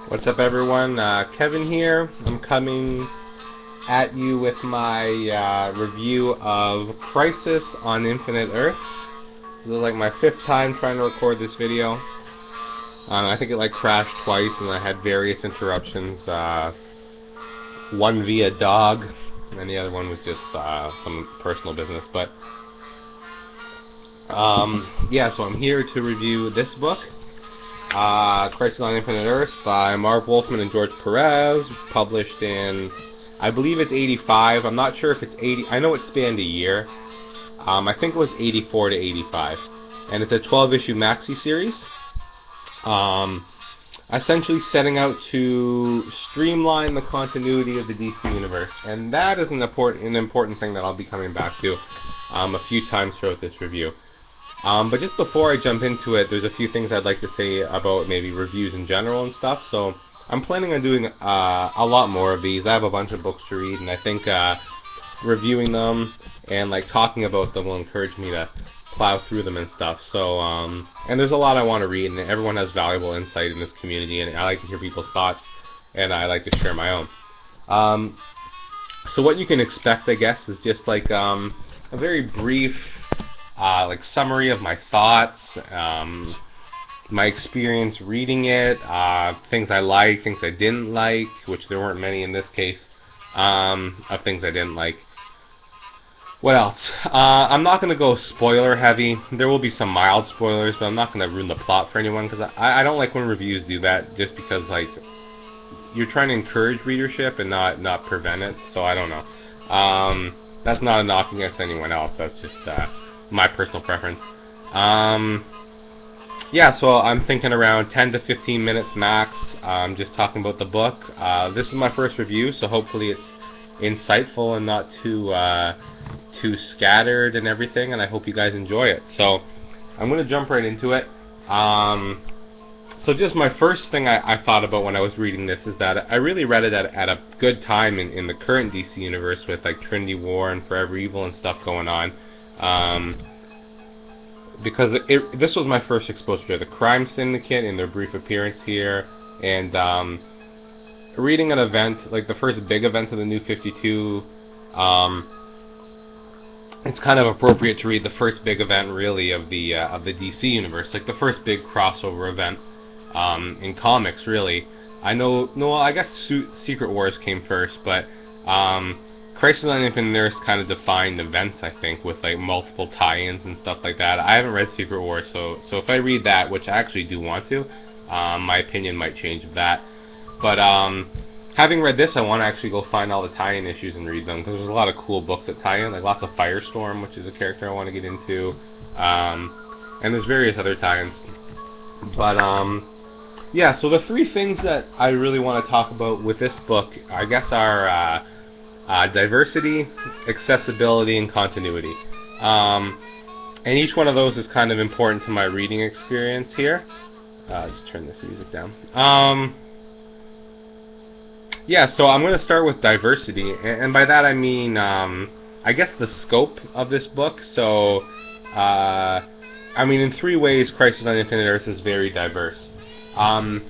What's up, everyone? Kevin here. I'm coming at you with my review of Crisis on Infinite Earth. This is like my fifth time trying to record this video. I think it crashed twice and I had various interruptions. One via dog, and the other one was just some personal business. But yeah, so I'm here to review this book. Crisis on Infinite Earth by Marv, Wolfman, and George Parez, published in, I believe it's 85. I'm not sure if it's 80. I know it spanned a year. I think it was 84 to 85. And it's a 12-issue maxi series. Essentially setting out to streamline the continuity of the DC universe. And that is an important thing that I'll be coming back to a few times throughout this review. But just before I jump into it, there's a few things I'd like to say about maybe reviews in general and stuff. So I'm planning on doing a lot more of these. I have a bunch of books to read, and I think reviewing them and talking about them will encourage me to plow through them and stuff. So and there's a lot I want to read, and everyone has valuable insight in this community, and I like to hear people's thoughts, and I like to share my own. So what you can expect, I guess, is just a very brief summary of my thoughts, my experience reading it, things I liked, things I didn't like, which there weren't many in this case, of things I didn't like. What else? I'm not going to go spoiler heavy. There will be some mild spoilers, but I'm not going to ruin the plot for anyone, because I don't like when reviews do that, just because you're trying to encourage readership and not prevent it, so I don't know. That's not a knock against anyone else, that's just my personal preference. Yeah, so I'm thinking around 10 to 15 minutes max, just talking about the book. This is my first review, so hopefully it's insightful and not too scattered and everything, and I hope you guys enjoy it. So I'm going to jump right into it. So just my first thing I thought about when I was reading this is that I really read it at a good time in the current DC universe, with Trinity War and Forever Evil and stuff going on. Because this was my first exposure to the Crime Syndicate in their brief appearance here, and reading an event, the first big event of the New 52, it's kind of appropriate to read the first big event, really, of the DC universe, the first big crossover event in comics, really. I guess Secret Wars came first, but Crisis on Infinite Earth kind of defined events, I think, with multiple tie-ins and stuff like that. I haven't read Secret Wars, so if I read that, which I actually do want to, my opinion might change of that. But having read this, I want to actually go find all the tie-in issues and read them, because there's a lot of cool books that tie in, lots of Firestorm, which is a character I want to get into, and there's various other tie-ins. But yeah, so the three things that I really want to talk about with this book, I guess, are diversity, accessibility, and continuity. And each one of those is kind of important to my reading experience here. Just turn this music down. Yeah, so I'm going to start with diversity, and by that I mean, I guess, the scope of this book. So, I mean, in three ways, Crisis on Infinite Earth is very diverse. The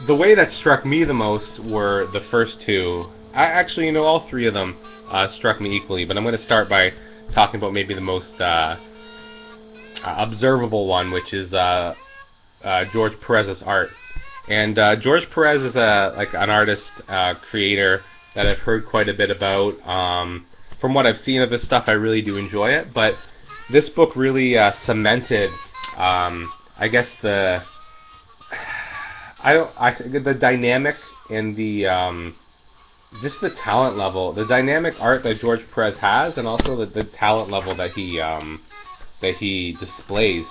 way that struck me the most were the first two. Actually, all three of them struck me equally, but I'm going to start by talking about maybe the most observable one, which is George Perez's art. And George Parez is an artist, creator that I've heard quite a bit about. From what I've seen of his stuff, I really do enjoy it, but this book really cemented, I guess, the dynamic and the just the talent level, the dynamic art that George Parez has, and also the talent level that he displays.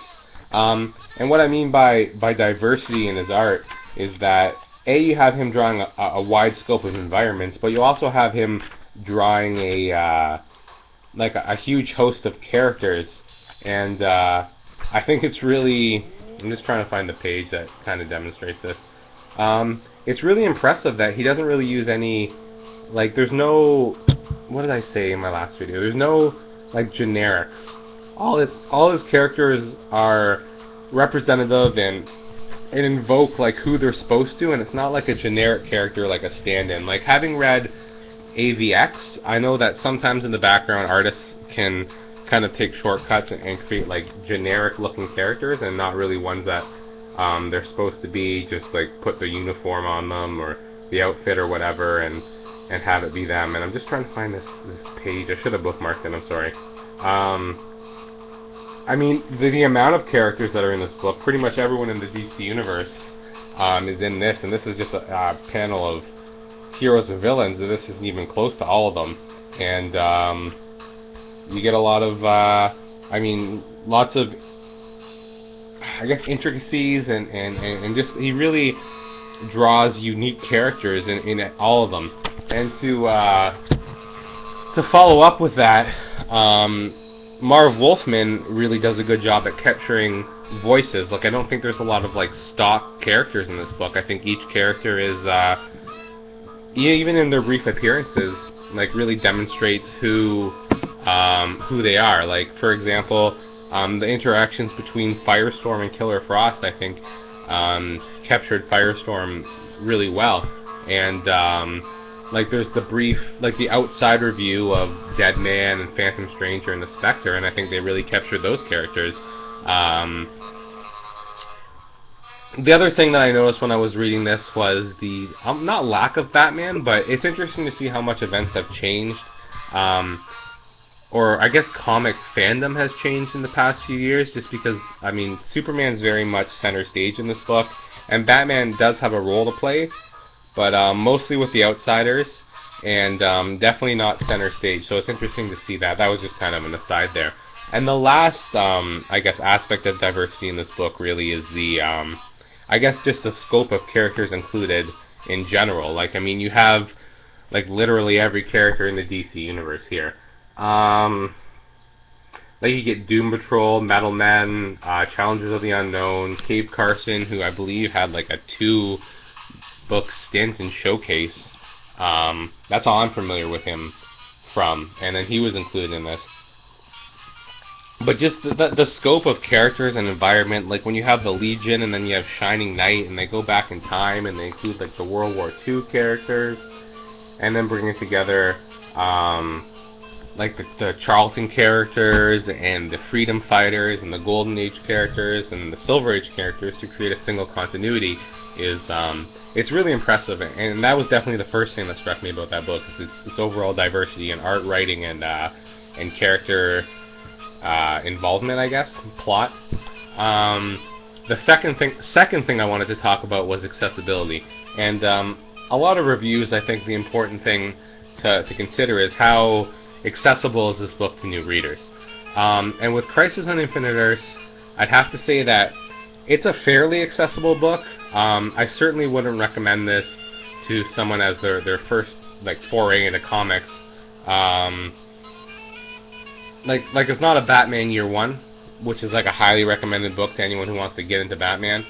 And what I mean by diversity in his art is that you have him drawing a wide scope of environments, but you also have him drawing a huge host of characters, and I think it's really, I'm just trying to find the page that kind of demonstrates this. It's really impressive that he doesn't really use any, there's no, what did I say in my last video? There's no generics. All his characters are representative and invoke like who they're supposed to, and it's not like a generic character like a stand-in. Like having read AVX, I know that sometimes in the background artists can kind of take shortcuts and create like generic looking characters and not really ones that they're supposed to be, just like put the uniform on them or the outfit or whatever and have it be them. And I'm just trying to find this page. I should have bookmarked it, I'm sorry. I mean, the amount of characters that are in this book, pretty much everyone in the DC universe is in this, and this is just a panel of heroes and villains, and this isn't even close to all of them. And you get a lot of, lots of, I guess, intricacies, and just, he really draws unique characters in all of them. And to follow up with that, Marv Wolfman really does a good job at capturing voices. Like, I don't think there's a lot of like stock characters in this book. I think each character is, even in their brief appearances, like really demonstrates who they are. Like, for example, the interactions between Firestorm and Killer Frost, I think, captured Firestorm really well. And like, there's the brief, like the outsider view of Deadman and Phantom Stranger and the Spectre, and I think they really captured those characters. The other thing that I noticed when I was reading this was the, not lack of Batman, but it's interesting to see how much events have changed. Or I guess comic fandom has changed in the past few years, just because, I mean, Superman's very much center stage in this book, and Batman does have a role to play, but mostly with the outsiders, and definitely not center stage, so it's interesting to see that. That was just kind of an aside there. And the last, I guess, aspect of diversity in this book really is the, I guess, just the scope of characters included in general. Like, I mean, you have, like, literally every character in the DC universe here. Like, you get Doom Patrol, Metal Men, Challengers of the Unknown, Cave Carson, who I believe had, like, a 2-book stint in Showcase. That's all I'm familiar with him from, and then he was included in this. But just the scope of characters and environment, like when you have the Legion and then you have Shining Knight, and they go back in time and they include like the World War II characters, and then bring it together, like the Charlton characters and the Freedom Fighters and the Golden Age characters and the Silver Age characters to create a single continuity is, it's really impressive. And that was definitely the first thing that struck me about that book, is its overall diversity in art, writing, and character involvement, I guess, plot. The second thing I wanted to talk about was accessibility, and a lot of reviews, I think the important thing to consider is how accessible is this book to new readers. And with Crisis on Infinite Earths, I'd have to say that it's a fairly accessible book. I certainly wouldn't recommend this to someone as their first like foray into comics. Like it's not a Batman Year One, which is like a highly recommended book to anyone who wants to get into Batman.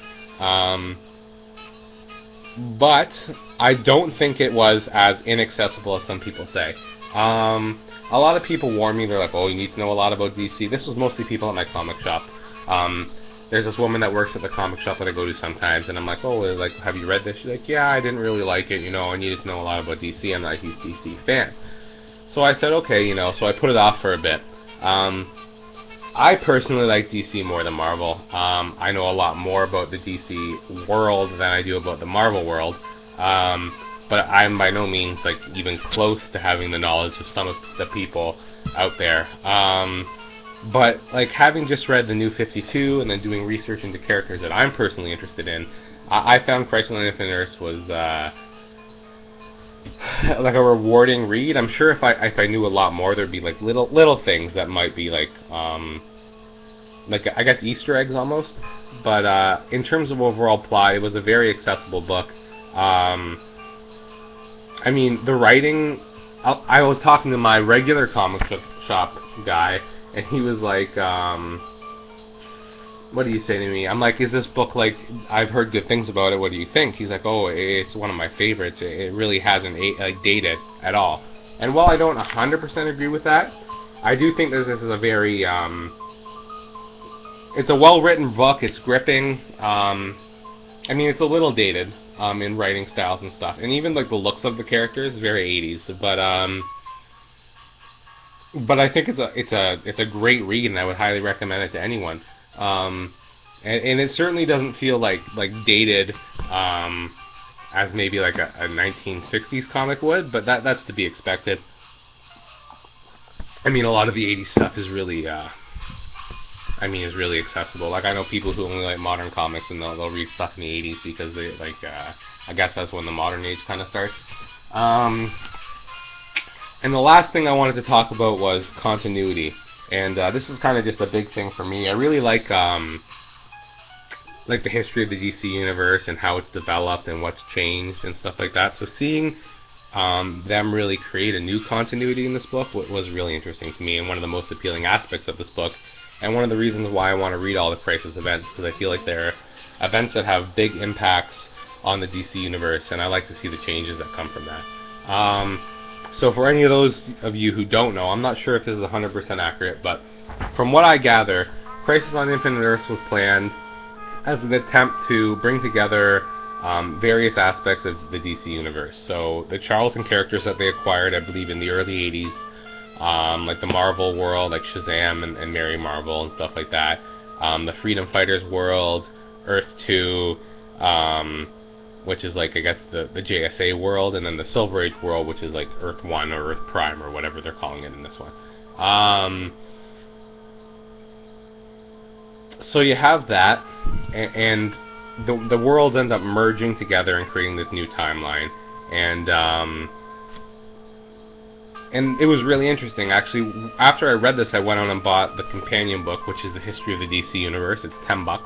But I don't think it was as inaccessible as some people say. A lot of people warn me, they're like, oh, you need to know a lot about DC. This was mostly people at my comic shop. There's this woman that works at the comic shop that I go to sometimes, and I'm like, oh, like, have you read this? She's like, yeah, I didn't really like it, I needed to know a lot about DC. I'm not a huge DC fan. So I said, okay, so I put it off for a bit. I personally like DC more than Marvel. I know a lot more about the DC world than I do about the Marvel world. But I'm by no means like even close to having the knowledge of some of the people out there. But like having just read the New 52 and then doing research into characters that I'm personally interested in, I found Crisis on Infinite Earths was like a rewarding read. I'm sure if I knew a lot more, there'd be like little things that might be like I guess Easter eggs almost. But in terms of overall plot, it was a very accessible book. I mean, the writing, I was talking to my regular comic shop guy, and he was like, what do you say to me? I'm like, is this book, like, I've heard good things about it, what do you think? He's like, oh, it's one of my favorites. It really hasn't dated at all. And while I don't 100% agree with that, I do think that this is a very, it's a well-written book, it's gripping, I mean, it's a little dated in writing styles and stuff, and even like the looks of the characters is very 80s. But I think it's a great read, and I would highly recommend it to anyone. Um, and it certainly doesn't feel like dated as maybe like a 1960s comic would, but that's to be expected. I mean, a lot of the 80s stuff is really is really accessible. Like I know people who only like modern comics and they'll read stuff in the 80s because they like I guess that's when the modern age kind of starts. Um, and the last thing I wanted to talk about was continuity, and this is kind of just a big thing for me. I really like the history of the DC universe and how it's developed and what's changed and stuff like that. So seeing them really create a new continuity in this book was really interesting to me, and one of the most appealing aspects of this book, and one of the reasons why I want to read all the Crisis events, because I feel like they're events that have big impacts on the DC universe, and I like to see the changes that come from that. So for any of those of you who don't know, I'm not sure if this is 100% accurate, but from what I gather, Crisis on Infinite Earths was planned as an attempt to bring together various aspects of the DC universe. So the Charlton characters that they acquired, I believe, in the early 80s, like the Marvel world, like Shazam and Mary Marvel and stuff like that. The Freedom Fighters world, Earth 2, which is like, I guess, the JSA world, and then the Silver Age world, which is like Earth 1 or Earth Prime or whatever they're calling it in this one. So you have that, and the worlds end up merging together and creating this new timeline, and it was really interesting. Actually, after I read this, I went on and bought the companion book, which is the history of the DC universe. It's $10.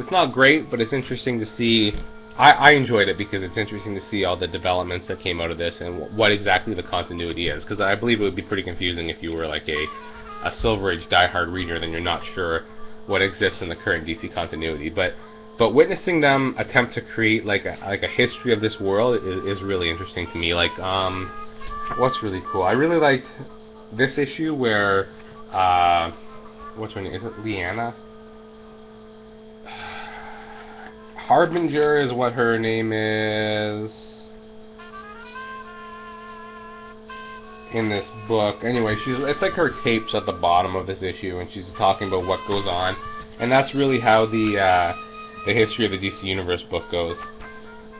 It's not great, but it's interesting to see. I enjoyed it because it's interesting to see all the developments that came out of this and what exactly the continuity is. Because I believe it would be pretty confusing if you were like a Silver Age diehard reader, then you're not sure what exists in the current DC continuity. But witnessing them attempt to create like a history of this world is really interesting to me. Like what's really cool, I really liked this issue where what's her name? Is it Leanna? Harbinger is what her name is in this book. Anyway, it's like her tapes at the bottom of this issue, and she's talking about what goes on, and that's really how the history of the DC Universe book goes.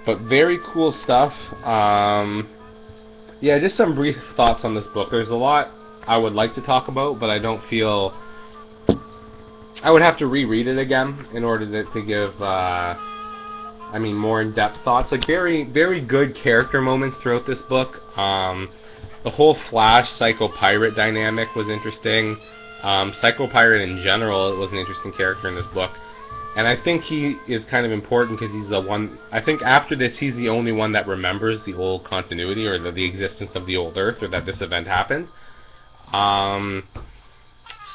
But very cool stuff. Yeah, just some brief thoughts on this book. There's a lot I would like to talk about, but I don't feel I would have to reread it again in order to give more in-depth thoughts. Like very, very good character moments throughout this book. The whole Flash Psycho Pirate dynamic was interesting. Psycho Pirate in general was an interesting character in this book, and I think he is kind of important because he's the one. I think after this, he's the only one that remembers the old continuity or the existence of the old Earth, or that this event happened.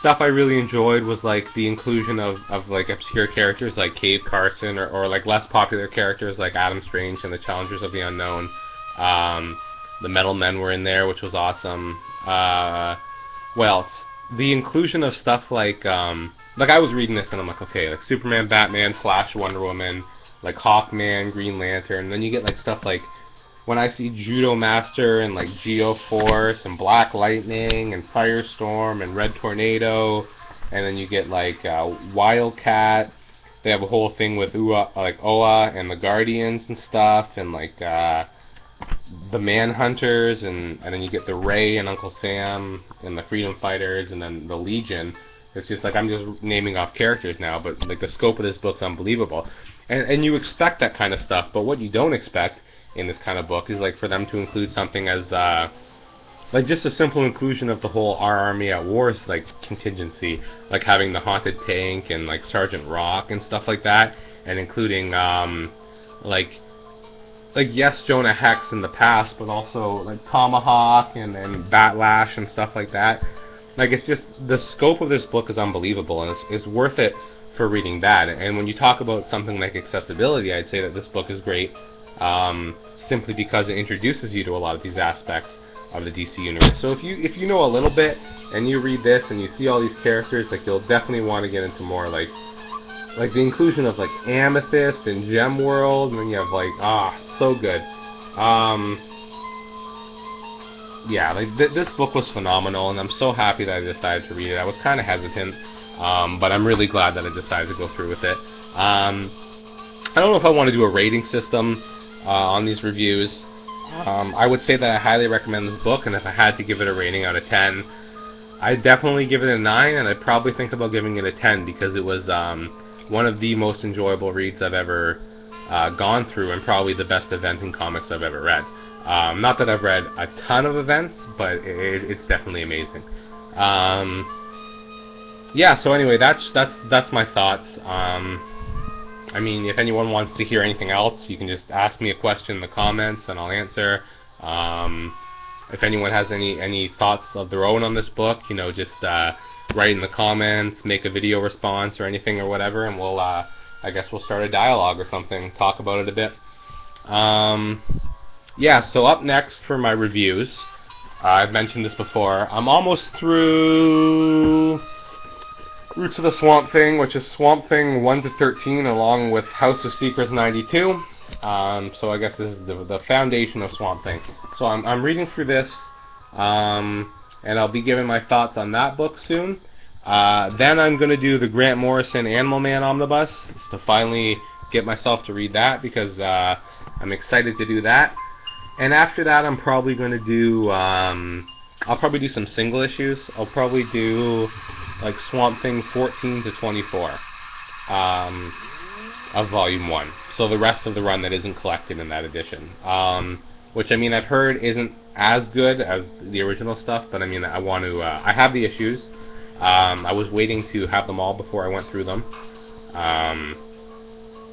Stuff I really enjoyed was like the inclusion of like obscure characters like Cave Carson, or like less popular characters like Adam Strange and the Challengers of the Unknown. The Metal Men were in there, which was awesome. What else? The inclusion of stuff like I was reading this and I'm like, okay, like Superman, Batman, Flash, Wonder Woman, like Hawkman, Green Lantern, and then you get like stuff like when I see Judo Master and like Geo-Force and Black Lightning and Firestorm and Red Tornado, and then you get like Wildcat. They have a whole thing with Oa and the Guardians and stuff, and like the Manhunters, and then you get the Ray and Uncle Sam and the Freedom Fighters, and then the Legion. It's just like I'm just naming off characters now, but like the scope of this book's unbelievable, and you expect that kind of stuff. But what you don't expect in this kind of book is like for them to include something as like just a simple inclusion of the whole Our Army at War's like contingency, like having the haunted tank and like Sergeant Rock and stuff like that, and including like yes, Jonah Hex in the past, but also like Tomahawk and Batlash and stuff like that. Like it's just the scope of this book is unbelievable, and it's worth it for reading that. And when you talk about something like accessibility, I'd say that this book is great. Simply because it introduces you to a lot of these aspects of the DC universe. So if you know a little bit and you read this and you see all these characters, like you'll definitely want to get into more like like the inclusion of like Amethyst and Gem World, and then you have like so good. Yeah, like this book was phenomenal, and I'm so happy that I decided to read it. I was kind of hesitant, but I'm really glad that I decided to go through with it. I don't know if I want to do a rating system on these reviews. I would say that I highly recommend this book, and if I had to give it a rating out of 10, I'd definitely give it a 9, and I'd probably think about giving it a 10 because it was one of the most enjoyable reads I've ever gone through, and probably the best event in comics I've ever read. Not that I've read a ton of events, but it's definitely amazing. Yeah, so anyway, that's my thoughts. I mean, if anyone wants to hear anything else, you can just ask me a question in the comments and I'll answer. If anyone has any thoughts of their own on this book, just write in the comments, make a video response or anything or whatever, and we'll, I guess we'll start a dialogue or something, talk about it a bit. Yeah, so up next for my reviews, I've mentioned this before, I'm almost through Roots of the Swamp Thing, which is Swamp Thing 1 to 13, along with House of Secrets 92. So I guess this is the foundation of Swamp Thing. So I'm reading through this, and I'll be giving my thoughts on that book soon. Then I'm going to do the Grant Morrison Animal Man Omnibus to finally get myself to read that, because I'm excited to do that. And after that, I'm probably going to do I'll probably do some single issues. I'll probably do like Swamp Thing 14 to 24 of Volume 1. So the rest of the run that isn't collected in that edition. Which, I mean, I've heard isn't as good as the original stuff, but I mean, I want to, I have the issues. I was waiting to have them all before I went through them.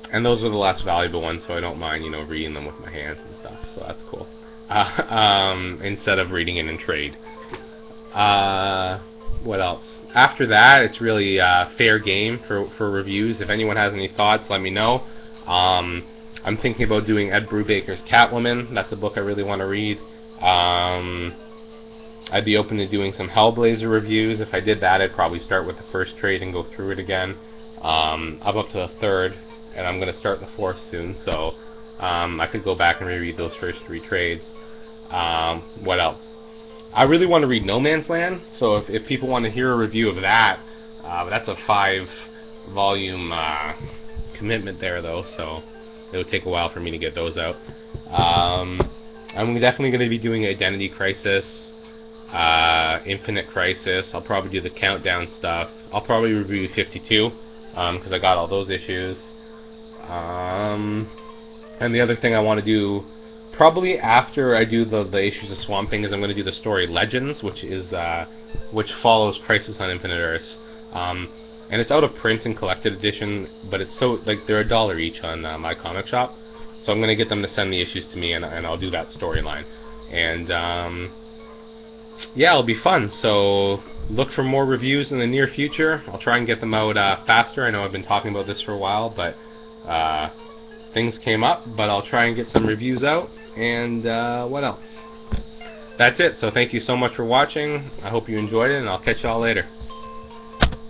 And those are the less valuable ones, so I don't mind, reading them with my hands and stuff, so that's cool. Instead of reading it in trade. What else? After that, it's really fair game for reviews. If anyone has any thoughts, let me know. I'm thinking about doing Ed Brubaker's Catwoman. That's a book I really want to read. I'd be open to doing some Hellblazer reviews. If I did that, I'd probably start with the first trade and go through it again. I'm up to the third, and I'm going to start the fourth soon, so I could go back and reread those first 3 trades. What else? I really want to read No Man's Land, so if people want to hear a review of that, that's a 5-volume commitment there, though, so it'll take a while for me to get those out. I'm definitely going to be doing Identity Crisis, Infinite Crisis. I'll probably do the Countdown stuff. I'll probably review 52, because I got all those issues. And the other thing I want to do, probably after I do the issues of Swamp Thing, is I'm going to do the story Legends, which follows Crisis on Infinite Earths. And it's out of print in collected edition, but it's so, like, they're $1 each on my comic shop. So I'm going to get them to send the issues to me, and I'll do that storyline. And yeah, it'll be fun. So look for more reviews in the near future. I'll try and get them out faster. I know I've been talking about this for a while, but things came up. But I'll try and get some reviews out. And what else? That's it. So thank you so much for watching. I hope you enjoyed it, and I'll catch y'all later.